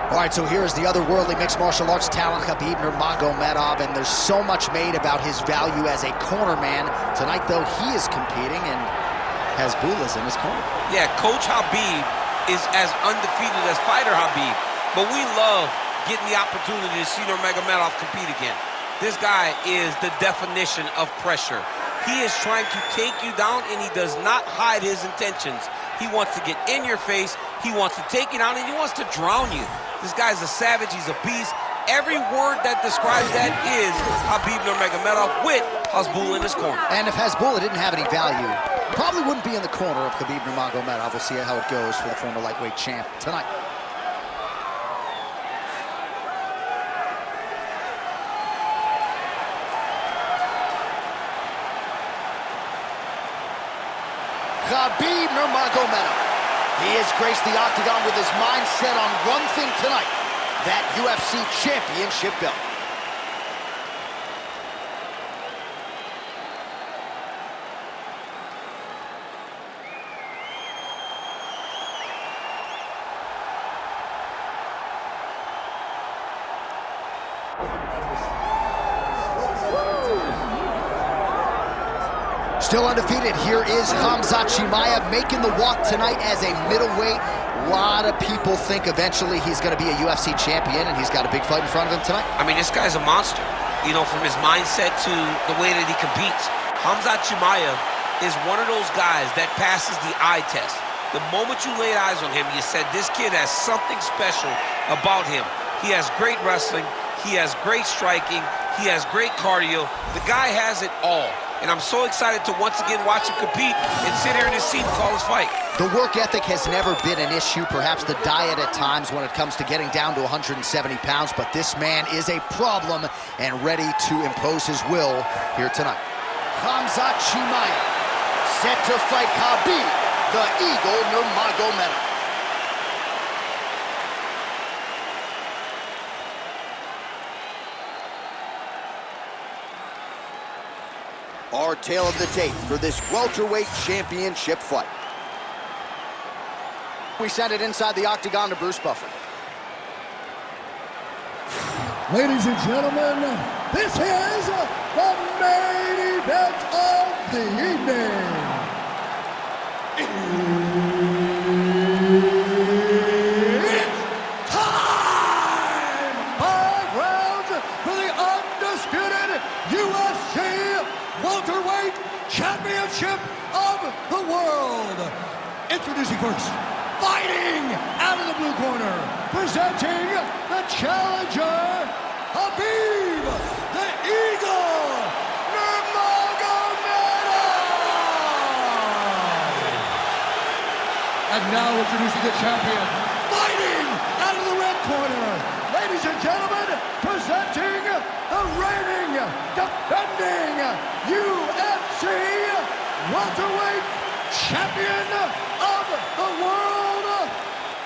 All right, so here's the otherworldly mixed martial arts talent, Khabib Nurmagomedov, and there's so much made about his value as a corner man. Tonight, though, he is competing, and Hasbullah's in his corner. Yeah, Coach Khabib is as undefeated as fighter Khabib, but we love getting the opportunity to see Nurmagomedov compete again. This guy is the definition of pressure. He is trying to take you down, and he does not hide his intentions. He wants to get in your face, he wants to take you down, and he wants to drown you. This guy's a savage, he's a beast. Every word that describes that is Khabib Nurmagomedov with Hasbullah in his corner. And if Hasbullah didn't have any value, probably wouldn't be in the corner of Khabib Nurmagomedov. We'll see how it goes for the former lightweight champ tonight. Khabib Nurmagomedov. He has graced the octagon with his mind set on one thing tonight, that UFC championship belt. Still undefeated, here is Khamzat Chimaev making the walk tonight as a middleweight. A lot of people think eventually he's going to be a UFC champion, and he's got a big fight in front of him tonight. I mean, this guy's a monster, you know, from his mindset to the way that he competes. Khamzat Chimaev is one of those guys that passes the eye test. The moment you laid eyes on him, you said, this kid has something special about him. He has great wrestling, he has great striking, he has great cardio. The guy has it all. And I'm so excited to once again watch him compete and sit here in his seat and call his fight. The work ethic has never been an issue, perhaps the diet at times when it comes to getting down to 170 pounds, but this man is a problem and ready to impose his will here tonight. Khamzat Chimaev set to fight Khabib, the Eagle Nurmagomedov. Our tale of the tape for this welterweight championship fight. We send it inside the octagon to Bruce Buffer. Ladies and gentlemen, this is the main event of the evening. It's time! 5 rounds for the undisputed UFC welterweight championship of the world. Introducing first, fighting out of the blue corner, presenting the challenger, Khabib, the Eagle Nurmagomedov. And now introducing the champion, fighting out of the red corner, ladies and gentlemen, presenting the reigning, defending UFC welterweight champion of the world,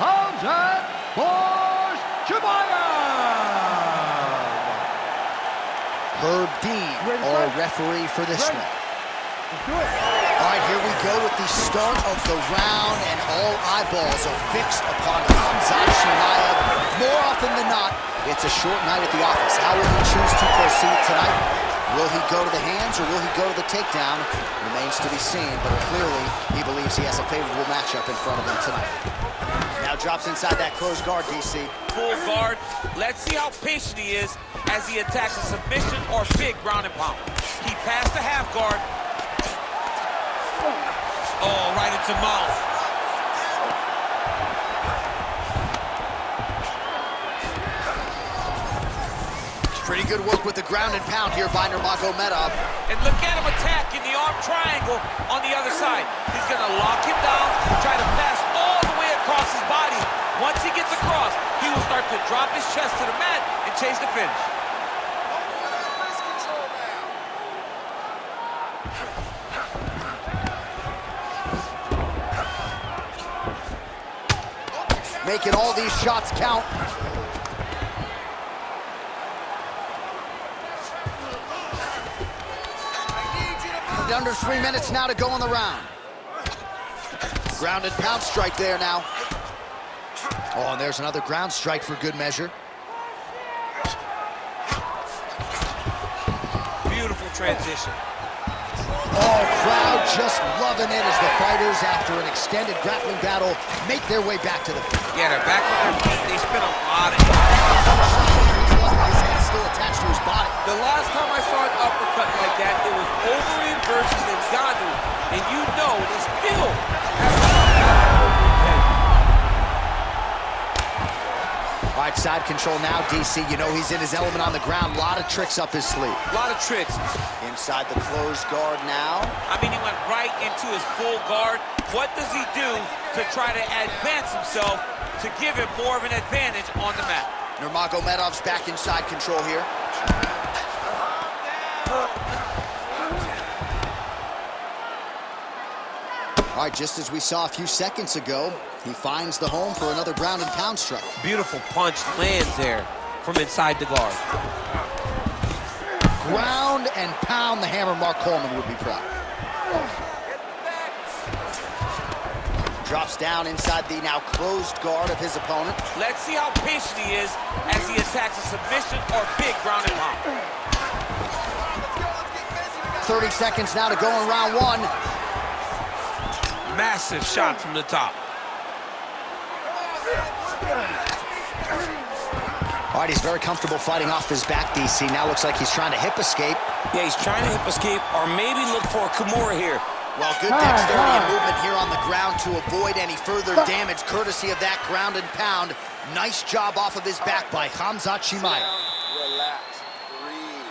Khamzat Chimaev. Herb Dean, our referee for this one. Let's do it. All right, here we go with the start of the round, and all eyeballs are fixed upon Khamzat Chimaev. More often than not, it's a short night at the office. How will he choose to proceed tonight? Will he go to the hands or will he go to the takedown? Remains to be seen, but clearly he believes he has a favorable matchup in front of him tonight. Now drops inside that closed guard, DC. Full guard. Let's see how patient he is as he attacks a submission or big ground and pound. He passed the half guard. Oh, right into mouth. Pretty good work with the ground and pound here by Nurmagomedov. And look at him attack in the arm triangle on the other side. He's gonna lock him down, try to pass all the way across his body. Once he gets across, he will start to drop his chest to the mat and chase the finish. Making all these shots count. Under 3 minutes now to go in the round. Ground and pound strike there now. Oh, and there's another ground strike for good measure. Beautiful transition. Oh, crowd just loving it as the fighters, after an extended grappling battle, make their way back to the field. Yeah, they're back on their feet. They spent a lot of time. His head still attached to his body. The last time I saw an uppercut like that, it was Overeem versus Ngannou. And you know they still have to come back over again. All right, side control now, DC. You know he's in his element on the ground. A lot of tricks up his sleeve. A lot of tricks. Inside the closed guard now. I mean, he went right into his full guard. What does he do to try to advance himself to give him more of an advantage on the mat? Nurmagomedov's back inside control here. All right, just as we saw a few seconds ago, he finds the home for another ground and pound strike. Beautiful punch lands there from inside the guard. Ground and pound, the hammer. Mark Coleman would be proud. Drops down inside the now closed guard of his opponent. Let's see how patient he is as he attacks a submission or big ground and pound. 30 seconds now to go in round one. Massive shot from the top. All right, he's very comfortable fighting off his back, DC. Now looks like he's trying to hip escape. Yeah, he's trying to hip escape or maybe look for a Kimura here. Well, good dexterity and movement here on the ground to avoid any further damage, courtesy of that ground and pound. Nice job off of his back by Khamzat Chimaev. Relax, breathe,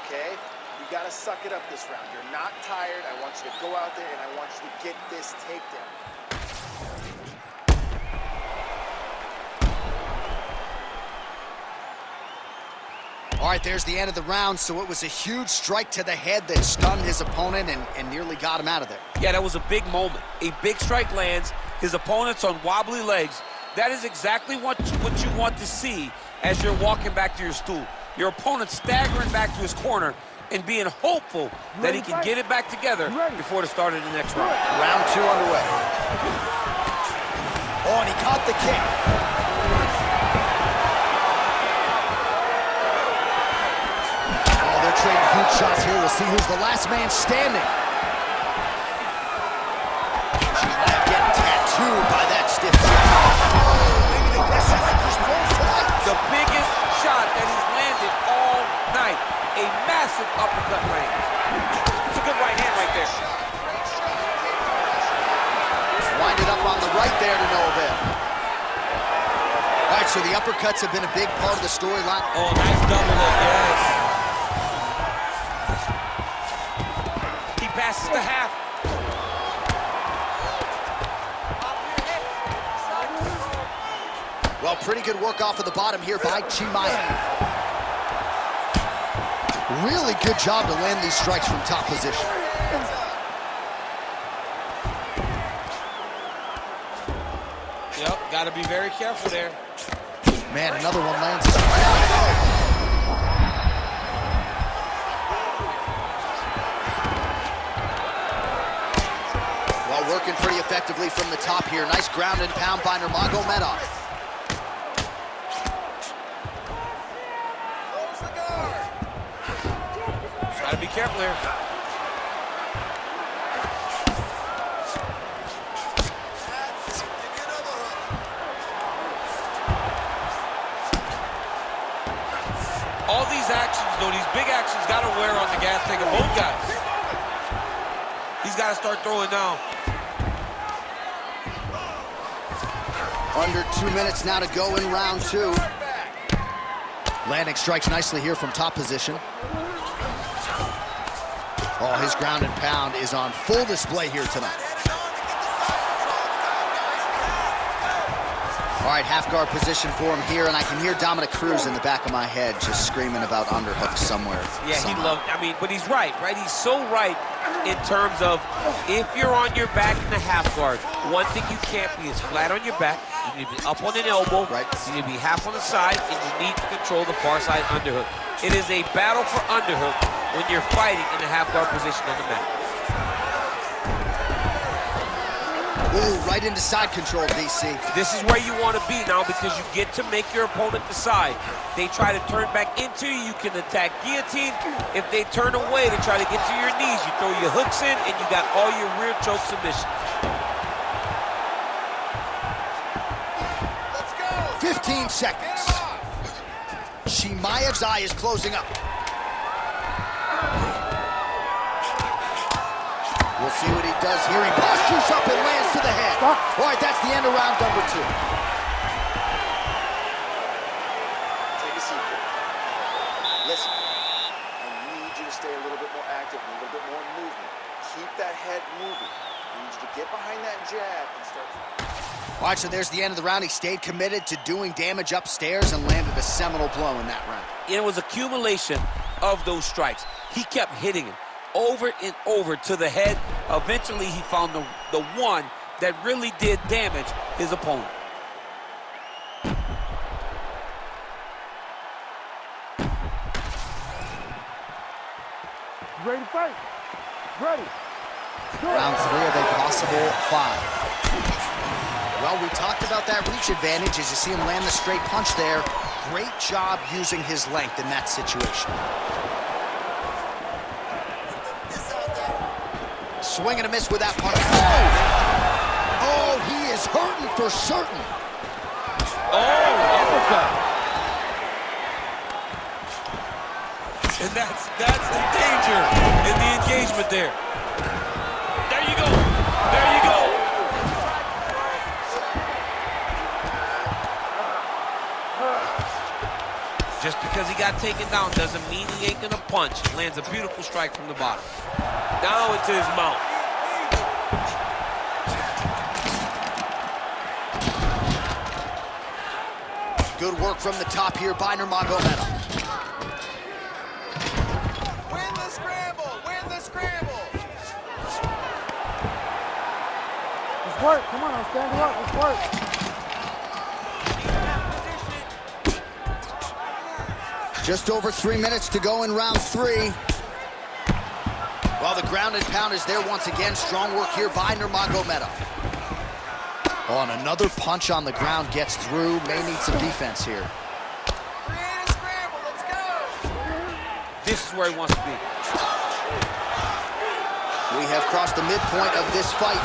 okay? You gotta suck it up this round. You're not tired. I want you to go out there and I want you to get this takedown. All right, there's the end of the round, so it was a huge strike to the head that stunned his opponent and nearly got him out of there. Yeah, that was a big moment. A big strike lands, his opponent's on wobbly legs. That is exactly what you want to see as you're walking back to your stool. Your opponent staggering back to his corner and being hopeful that he can get it back together before the start of the next round. Round two underway. Oh, and he caught the kick. Trading huge shots here. We'll see who's the last man standing. Chimaev getting tattooed by that stiff shot. Maybe the best striker's falls tonight. The biggest shot that he's landed all night. A massive uppercut land. It's a good right hand right there. Winded up on the right there to no avail. All right, so the uppercuts have been a big part of the storyline. Oh, nice double hook, yes. Passes the half. Well, pretty good work off of the bottom here by Chimaev. Really good job to land these strikes from top position. Yep, got to be very careful there. Man, another one lands. Working pretty effectively from the top here. Nice ground and pound by Nurmagomedov. Gotta be careful here. All these actions, though, these big actions gotta wear on the gas tank of both guys. He's gotta start throwing down. Under 2 minutes now to go in round two. Landing strikes nicely here from top position. Oh, his ground and pound is on full display here tonight. All right, half guard position for him here, and I can hear Dominic Cruz in the back of my head just screaming about underhooks somewhere. Yeah, he loved, I mean, but he's right? He's so right in terms of if you're on your back in the half guard, one thing you can't be is flat on your back. You need to be up on an elbow. Right. You need to be half on the side, and you need to control the far side underhook. It is a battle for underhook when you're fighting in the half guard position on the mat. Ooh, right into side control, DC. This is where you want to be now because you get to make your opponent decide. They try to turn back into you, you can attack guillotine. If they turn away to try to get to your knees, you throw your hooks in and you got all your rear choke submissions. Let's go. 15 seconds. Chimaev's eye is closing up. We'll see what he does here. He postures up and lands to the head. All right, that's the end of round number 2. Take a seat. Listen, I need you to stay a little bit more active, a little bit more movement. Keep that head moving. I need you to get behind that jab and start. All right, so there's the end of the round. He stayed committed to doing damage upstairs and landed a seminal blow in that round. It was accumulation of those strikes. He kept hitting him over and over to the head. Eventually, he found the one that really did damage his opponent. Ready to fight? Ready. Round 3 of a possible 5. Well, we talked about that reach advantage as you see him land the straight punch there. Great job using his length in that situation. Swing and a miss with that punch. Oh! Oh, he is hurting for certain. Oh, uppercut. And that's the danger in the engagement there. There you go. There you go. Just because he got taken down doesn't mean he ain't gonna punch. Lands a beautiful strike from the bottom. Now into his mouth. Good work from the top here by Nurmagomedov. Win the scramble! Win the scramble! Let's work. Come on, I'm standing up. Let's work. Just over 3 minutes to go in round 3. Well, the ground and pound is there once again. Strong work here by Nurmagomedov. Oh, and another punch on the ground gets through. May need some defense here. Create a scramble, let's go! This is where he wants to be. We have crossed the midpoint of this fight.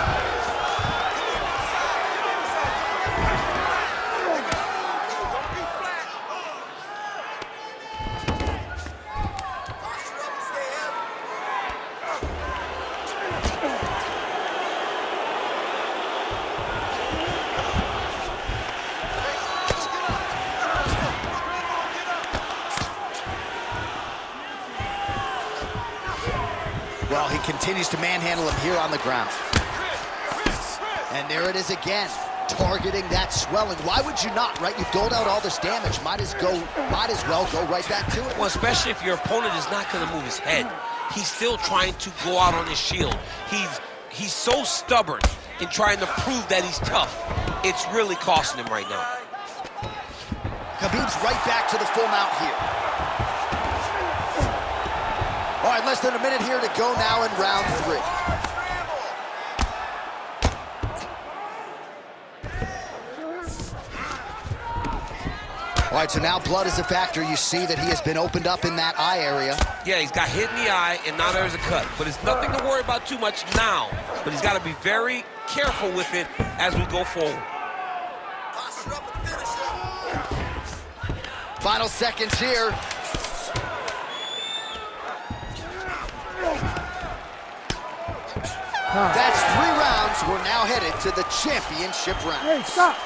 Well, he continues to manhandle him here on the ground. And there it is again, targeting that swelling. Why would you not, right? You've doled out all this damage. Might as well go right back to it. Well, especially if your opponent is not going to move his head. He's still trying to go out on his shield. He's so stubborn in trying to prove that he's tough. It's really costing him right now. Khabib's right back to the full mount here. All right, less than a minute here to go now in round 3. All right, so now blood is a factor. You see that he has been opened up in that eye area. Yeah, he's got hit in the eye, and now there's a cut. But it's nothing to worry about too much now. But he's got to be very careful with it as we go forward. Final seconds here. That's 3 rounds. We're now headed to the championship round. Hey, stop.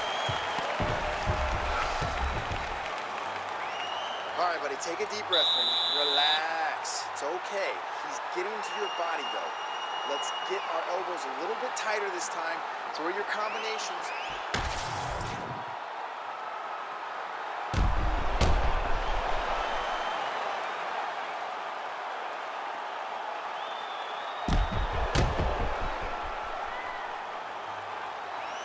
All right, buddy, take a deep breath for me. Relax. It's okay. He's getting to your body, though. Let's get our elbows a little bit tighter this time. Throw your combinations.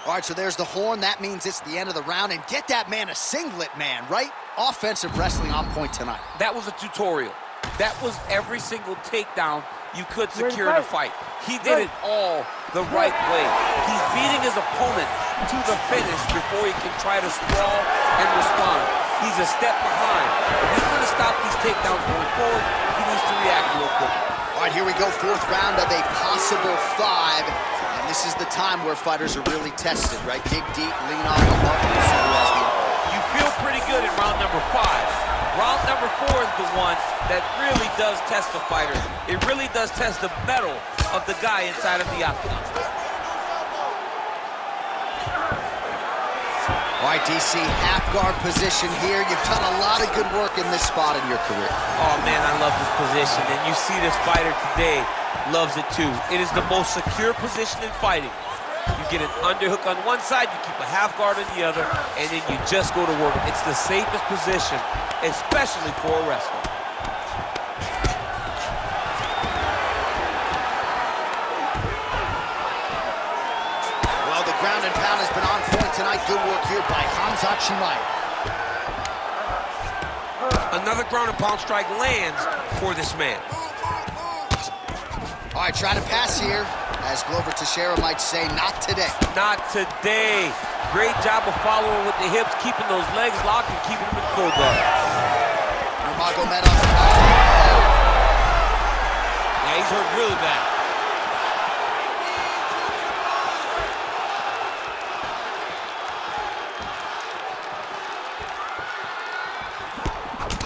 All right, so there's the horn. That means it's the end of the round. And get that man a singlet, man, right? Offensive wrestling on point tonight. That was a tutorial. That was every single takedown you could secure the fight. He did it all the right way. He's beating his opponent to the finish before he can try to sprawl and respond. He's a step behind. If he's going to stop these takedowns going forward, he needs to react real quick. All right, here we go, fourth round of a possible 5. And this is the time where fighters are really tested, right? Dig deep, lean on the mark, and see who has the upper. You feel pretty good in round number 5. Round number 4 is the one that really does test the fighter. It really does test the mettle of the guy inside of the octagon. All right, DC, half guard position here. You've done a lot of good work in this spot in your career. Oh, man, I love this position. And you see this fighter today loves it, too. It is the most secure position in fighting. You get an underhook on one side, you keep a half guard on the other, and then you just go to work. It's the safest position, especially for a wrestler. Well, the ground and pound has been on point tonight. Good work here by Khamzat Chimaev. Another ground and pound strike lands for this man. All right, try to pass here. As Glover Teixeira might say, not today. Not today. Great job of following with the hips, keeping those legs locked and keeping them in full guard. Nurmagomedov. Yeah, he's hurt really bad.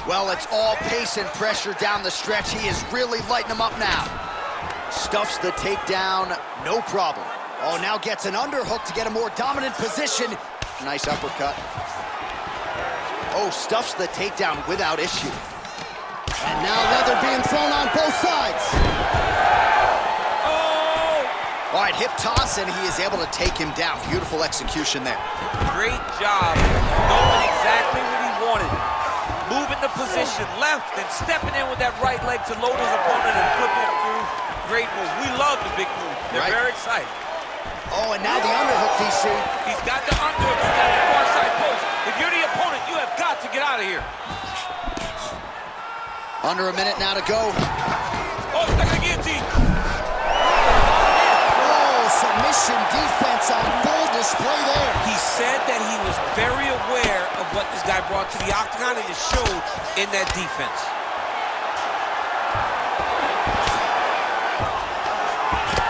Well, it's all pace and pressure down the stretch. He is really lighting them up now. Stuffs the takedown, no problem. Oh, now gets an underhook to get a more dominant position. Nice uppercut. Oh, stuffs the takedown without issue. And now leather being thrown on both sides. Oh! All right, hip toss, and he is able to take him down. Beautiful execution there. Great job knowing exactly what he wanted. Moving the position left and stepping in with that right leg to load his opponent and flip him through. Great move. We love the big move. They're very excited. Oh, and now the underhook, DC. He's got the underhook. He's got the far side post. If you're the opponent, you have got to get out of here. Under a minute now to go. Oh, stuck in the guillotine. Oh, submission defense on full display there. He said that he was very aware of what this guy brought to the octagon, and it showed in that defense.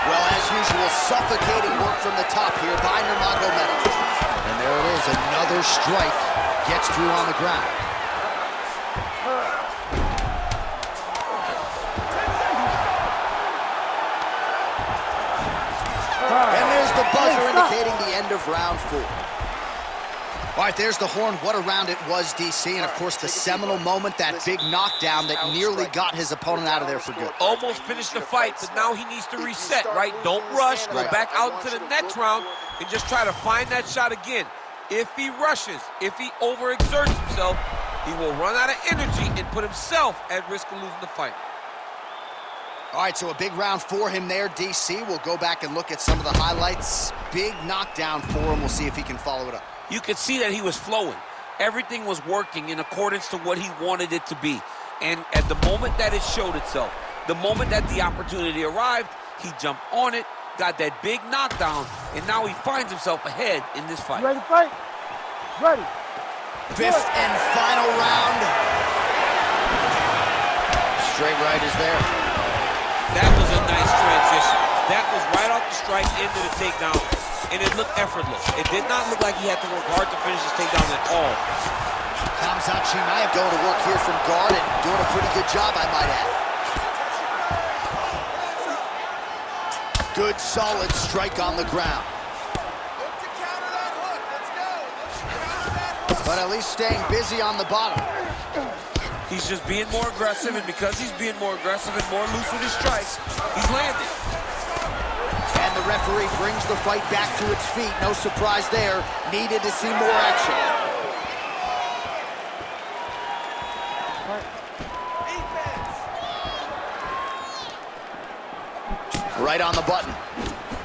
Well, as usual, suffocating work from the top here by Nurmagomedov. And there it is, another strike gets through on the ground. And there's the buzzer indicating the end of round 4. All right, there's the horn. What a round it was, DC. And, of course, the seminal moment, that big knockdown that nearly got his opponent out of there for good. Almost finished the fight, but now he needs to reset, right? Don't rush. Go back out into the next round and just try to find that shot again. If he rushes, if he overexerts himself, he will run out of energy and put himself at risk of losing the fight. All right, so a big round for him there, DC. We'll go back and look at some of the highlights. Big knockdown for him. We'll see if he can follow it up. You could see that he was flowing. Everything was working in accordance to what he wanted it to be. And at the moment that it showed itself, the moment that the opportunity arrived, he jumped on it, got that big knockdown, and now he finds himself ahead in this fight. Ready to fight? Ready. Fifth and final round. Straight right is there. That was a nice transition. That was right off the strike into the takedown, and it looked effortless. It did not look like he had to work hard to finish his takedown at all. Khamzat Chimaev going to work here from guard and doing a pretty good job, I might add. Good, solid strike on the ground. But at least staying busy on the bottom. He's just being more aggressive, and because he's being more aggressive and more loose with his strikes, he's landing. And the referee brings the fight back to its feet. No surprise there. Needed to see more action. Right on the button.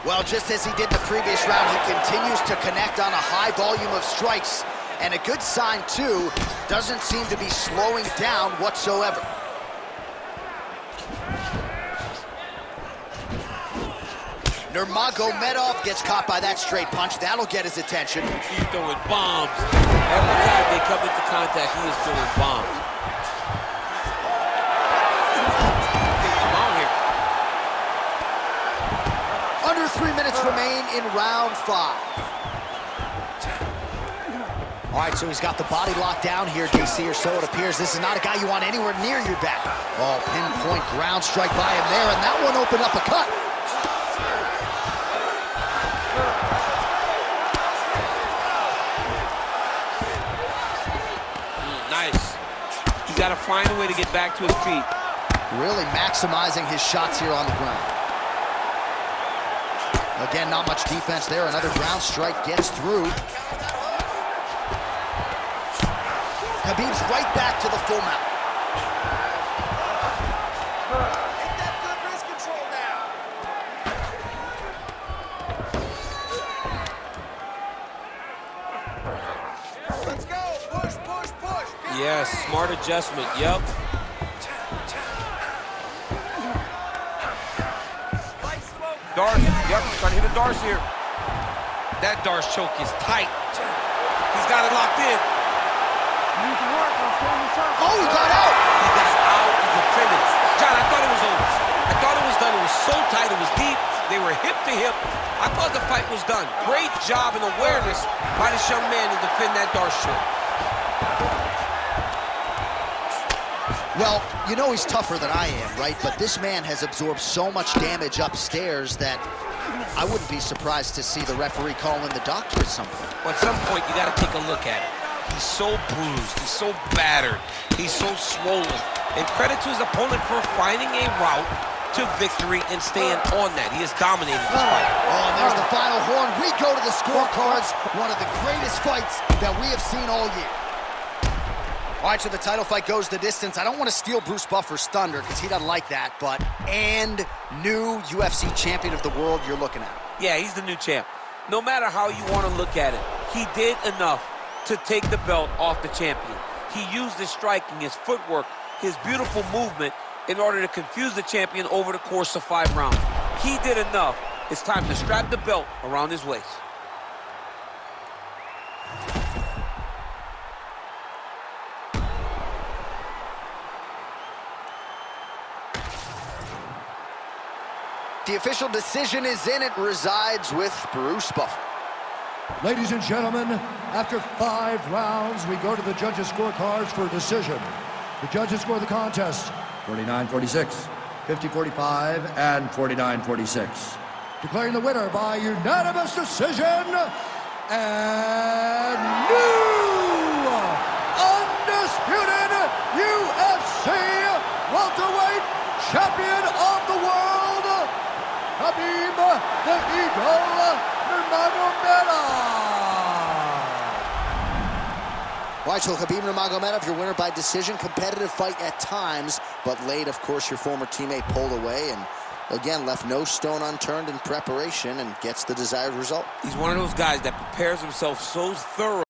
Well, just as he did the previous round, he continues to connect on a high volume of strikes. And a good sign, too, doesn't seem to be slowing down whatsoever. Nurmagomedov gets caught by that straight punch. That'll get his attention. He's throwing bombs. Every time they come into contact, he is throwing bombs. Come on here. Under 3 minutes remain in round 5. All right, so he's got the body locked down here, DC, or so it appears. This is not a guy you want anywhere near your back. Oh, pinpoint ground strike by him there, and that one opened up a cut. Nice. He's got to find a way to get back to his feet. Really maximizing his shots here on the ground. Again, not much defense there. Another ground strike gets through. Khabib's right back to the full mount. Get that good wrist control now. Let's go. Push, push, push. Yes, smart adjustment. Yep. Darce. Yep, trying to hit a Darce here. That Darce choke is tight. He's got it locked in. Oh, he got out! He got out. He defended. John, I thought it was over. I thought it was done. It was so tight. It was deep. They were hip to hip. I thought the fight was done. Great job and awareness by this young man to defend that Darce choke. Well, you know he's tougher than I am, right? But this man has absorbed so much damage upstairs that I wouldn't be surprised to see the referee call in the doctor at some point. Well, at some point, you got to take a look at it. He's so bruised. He's so battered. He's so swollen. And credit to his opponent for finding a route to victory and staying on that. He has dominated this fight. Oh, and there's the final horn. We go to the scorecards. One of the greatest fights that we have seen all year. All right, so the title fight goes the distance. I don't want to steal Bruce Buffer's thunder because he doesn't like that, but and new UFC champion of the world you're looking at. Yeah, he's the new champ. No matter how you want to look at it, he did enough to take the belt off the champion. He used his striking, his footwork, his beautiful movement in order to confuse the champion over the course of 5 rounds. He did enough. It's time to strap the belt around his waist. The official decision is in. It resides with Bruce Buffer. Ladies and gentlemen, after 5 rounds, we go to the judges' scorecards for a decision. The judges score the contest 49-46, 50-45, and 49-46. Declaring the winner by unanimous decision, and new undisputed UFC welterweight champion of the world, Khabib the Eagle Nurmagomedov. All right, so Khabib Nurmagomedov, your winner by decision. Competitive fight at times, but late, of course, your former teammate pulled away and, again, left no stone unturned in preparation and gets the desired result. He's one of those guys that prepares himself so thoroughly.